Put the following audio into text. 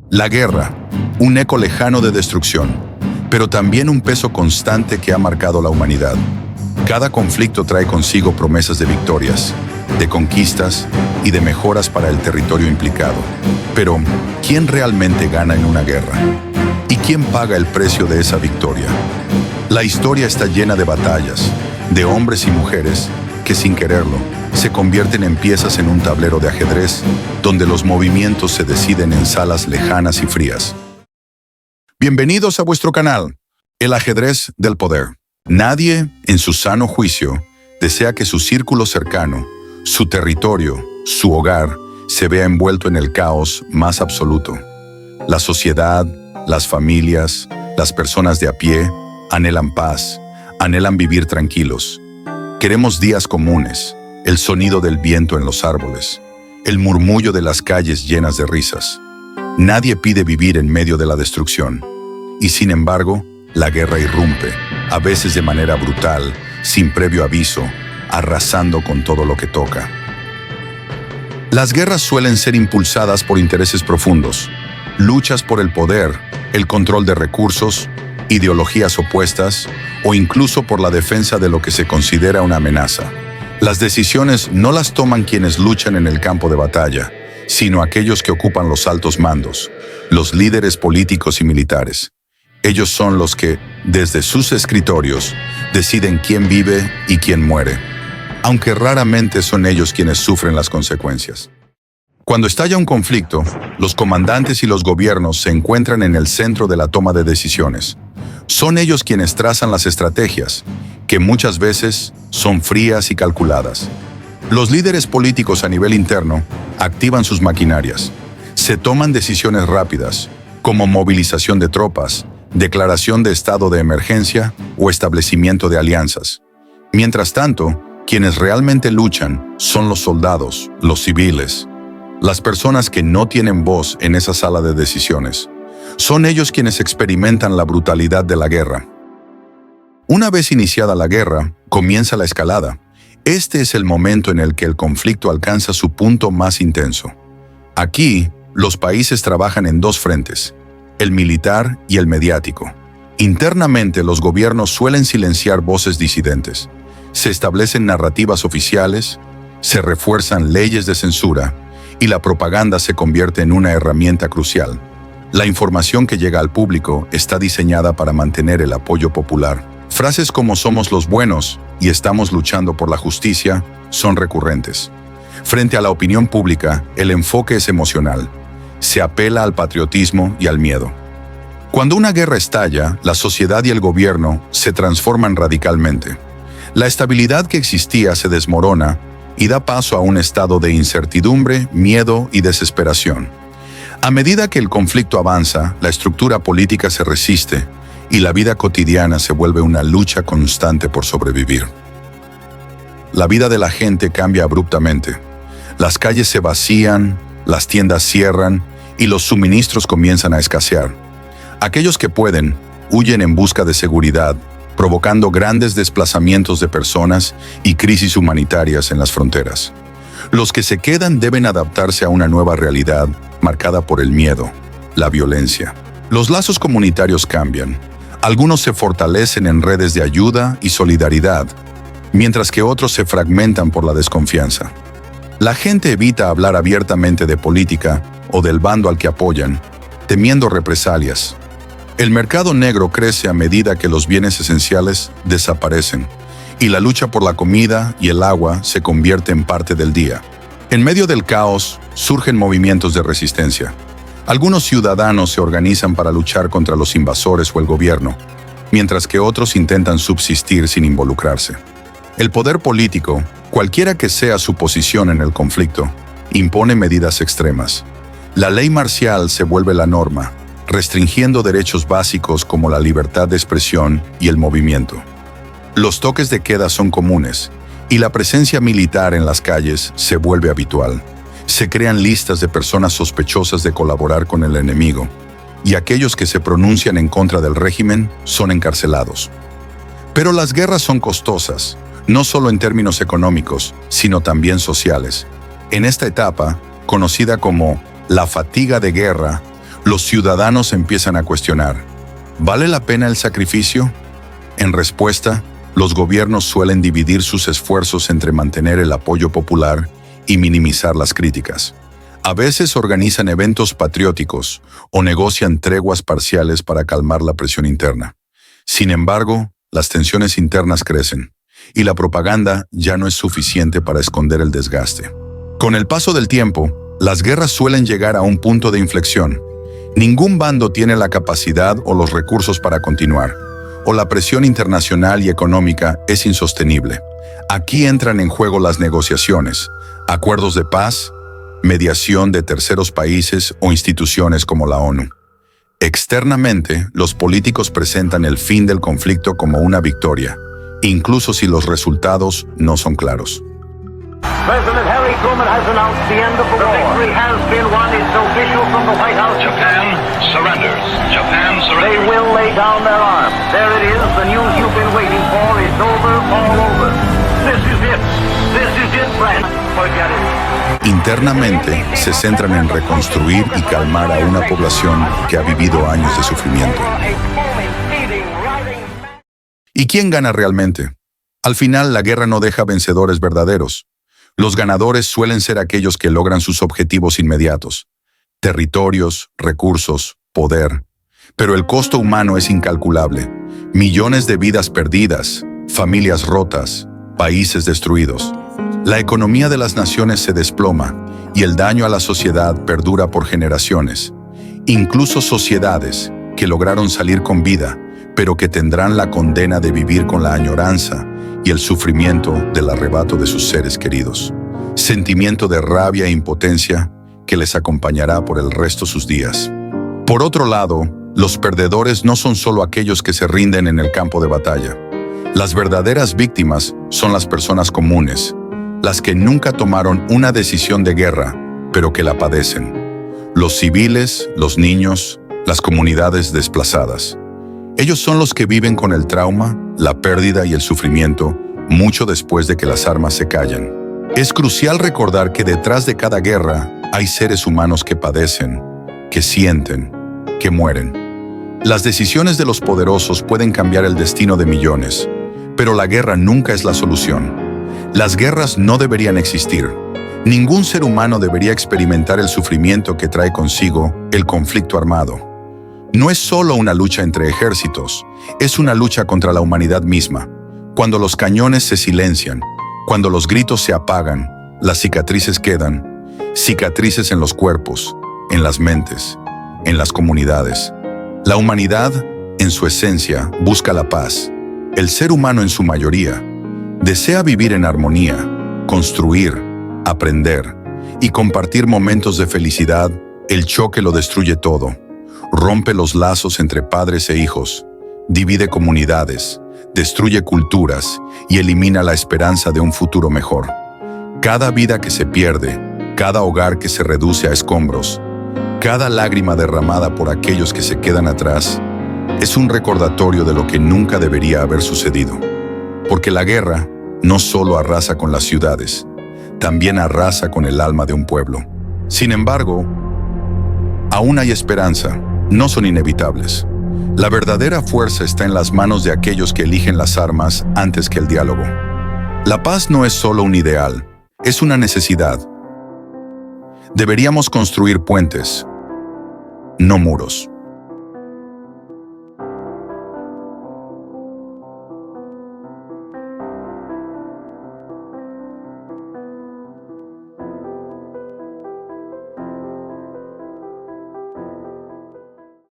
La guerra, un eco lejano de destrucción, pero también un peso constante que ha marcado la humanidad. Cada conflicto trae consigo promesas de victorias, de conquistas y de mejoras para el territorio implicado. Pero, ¿quién realmente gana en una guerra? ¿Y quién paga el precio de esa victoria? La historia está llena de batallas, de hombres y mujeres que sin quererlo se convierten en piezas en un tablero de ajedrez donde los movimientos se deciden en salas lejanas y frías. Bienvenidos a vuestro canal, El Ajedrez del Poder. Nadie, en su sano juicio, desea que su círculo cercano, su territorio, su hogar, se vea envuelto en el caos más absoluto. La sociedad, las familias, las personas de a pie, anhelan paz, anhelan vivir tranquilos. Queremos días comunes, el sonido del viento en los árboles, el murmullo de las calles llenas de risas. Nadie pide vivir en medio de la destrucción. Y sin embargo, la guerra irrumpe, a veces de manera brutal, sin previo aviso, arrasando con todo lo que toca. Las guerras suelen ser impulsadas por intereses profundos, luchas por el poder, el control de recursos, ideologías opuestas o incluso por la defensa de lo que se considera una amenaza. Las decisiones no las toman quienes luchan en el campo de batalla, sino aquellos que ocupan los altos mandos, los líderes políticos y militares. Ellos son los que, desde sus escritorios, deciden quién vive y quién muere, aunque raramente son ellos quienes sufren las consecuencias. Cuando estalla un conflicto, los comandantes y los gobiernos se encuentran en el centro de la toma de decisiones. Son ellos quienes trazan las estrategias, que muchas veces son frías y calculadas. Los líderes políticos a nivel interno activan sus maquinarias. Se toman decisiones rápidas, como movilización de tropas, declaración de estado de emergencia o establecimiento de alianzas. Mientras tanto, quienes realmente luchan son los soldados, los civiles, las personas que no tienen voz en esa sala de decisiones. Son ellos quienes experimentan la brutalidad de la guerra. Una vez iniciada la guerra, comienza la escalada. Este es el momento en el que el conflicto alcanza su punto más intenso. Aquí, los países trabajan en dos frentes, el militar y el mediático. Internamente, los gobiernos suelen silenciar voces disidentes. Se establecen narrativas oficiales, se refuerzan leyes de censura y la propaganda se convierte en una herramienta crucial. La información que llega al público está diseñada para mantener el apoyo popular. Frases como "somos los buenos" y "estamos luchando por la justicia" son recurrentes. Frente a la opinión pública, el enfoque es emocional. Se apela al patriotismo y al miedo. Cuando una guerra estalla, la sociedad y el gobierno se transforman radicalmente. La estabilidad que existía se desmorona y da paso a un estado de incertidumbre, miedo y desesperación. A medida que el conflicto avanza, la estructura política se resiste y la vida cotidiana se vuelve una lucha constante por sobrevivir. La vida de la gente cambia abruptamente. Las calles se vacían, las tiendas cierran y los suministros comienzan a escasear. Aquellos que pueden, huyen en busca de seguridad, provocando grandes desplazamientos de personas y crisis humanitarias en las fronteras. Los que se quedan deben adaptarse a una nueva realidad marcada por el miedo, la violencia. Los lazos comunitarios cambian. Algunos se fortalecen en redes de ayuda y solidaridad, mientras que otros se fragmentan por la desconfianza. La gente evita hablar abiertamente de política o del bando al que apoyan, temiendo represalias. El mercado negro crece a medida que los bienes esenciales desaparecen y la lucha por la comida y el agua se convierte en parte del día. En medio del caos, surgen movimientos de resistencia. Algunos ciudadanos se organizan para luchar contra los invasores o el gobierno, mientras que otros intentan subsistir sin involucrarse. El poder político, cualquiera que sea su posición en el conflicto, impone medidas extremas. La ley marcial se vuelve la norma, restringiendo derechos básicos como la libertad de expresión y el movimiento. Los toques de queda son comunes, y la presencia militar en las calles se vuelve habitual. Se crean listas de personas sospechosas de colaborar con el enemigo, y aquellos que se pronuncian en contra del régimen son encarcelados. Pero las guerras son costosas, no solo en términos económicos, sino también sociales. En esta etapa, conocida como la fatiga de guerra, Los ciudadanos empiezan a cuestionar, ¿vale la pena el sacrificio? En respuesta, los gobiernos suelen dividir sus esfuerzos entre mantener el apoyo popular y minimizar las críticas. A veces organizan eventos patrióticos o negocian treguas parciales para calmar la presión interna. Sin embargo, las tensiones internas crecen y la propaganda ya no es suficiente para esconder el desgaste. Con el paso del tiempo, las guerras suelen llegar a un punto de inflexión. Ningún bando tiene la capacidad o los recursos para continuar, o la presión internacional y económica es insostenible. Aquí entran en juego las negociaciones, acuerdos de paz, mediación de terceros países o instituciones como la ONU. Externamente, los políticos presentan el fin del conflicto como una victoria, incluso si los resultados no son claros. President Harry Truman has announced the end of the war. The victory has been won. It's official from the White House. Japan surrenders. Japan surrenders. They will lay down their arms. There it is, the news you've been waiting for. It's over, all over. This is it. This is it, friend. Forget it. Internamente, se centran en reconstruir y calmar a una población que ha vivido años de sufrimiento. ¿Y quién gana realmente? Al final, la guerra no deja vencedores verdaderos. Los ganadores suelen ser aquellos que logran sus objetivos inmediatos: territorios, recursos, poder. Pero el costo humano es incalculable. Millones de vidas perdidas, familias rotas, países destruidos. La economía de las naciones se desploma y el daño a la sociedad perdura por generaciones. Incluso sociedades que lograron salir con vida, pero que tendrán la condena de vivir con la añoranza y el sufrimiento del arrebato de sus seres queridos. Sentimiento de rabia e impotencia que les acompañará por el resto de sus días. Por otro lado, los perdedores no son solo aquellos que se rinden en el campo de batalla. Las verdaderas víctimas son las personas comunes, las que nunca tomaron una decisión de guerra, pero que la padecen. Los civiles, los niños, las comunidades desplazadas. Ellos son los que viven con el trauma, la pérdida y el sufrimiento mucho después de que las armas se callan. Es crucial recordar que detrás de cada guerra hay seres humanos que padecen, que sienten, que mueren. Las decisiones de los poderosos pueden cambiar el destino de millones, pero la guerra nunca es la solución. Las guerras no deberían existir. Ningún ser humano debería experimentar el sufrimiento que trae consigo el conflicto armado. No es solo una lucha entre ejércitos, es una lucha contra la humanidad misma. Cuando los cañones se silencian, cuando los gritos se apagan, las cicatrices quedan, cicatrices en los cuerpos, en las mentes, en las comunidades. La humanidad, en su esencia, busca la paz. El ser humano en su mayoría desea vivir en armonía, construir, aprender y compartir momentos de felicidad. El choque lo destruye todo. Rompe los lazos entre padres e hijos, divide comunidades, destruye culturas y elimina la esperanza de un futuro mejor. Cada vida que se pierde, cada hogar que se reduce a escombros, cada lágrima derramada por aquellos que se quedan atrás, es un recordatorio de lo que nunca debería haber sucedido. Porque la guerra no solo arrasa con las ciudades, también arrasa con el alma de un pueblo. Sin embargo, aún hay esperanza. No son inevitables. La verdadera fuerza está en las manos de aquellos que eligen las armas antes que el diálogo. La paz no es solo un ideal, es una necesidad. Deberíamos construir puentes, no muros.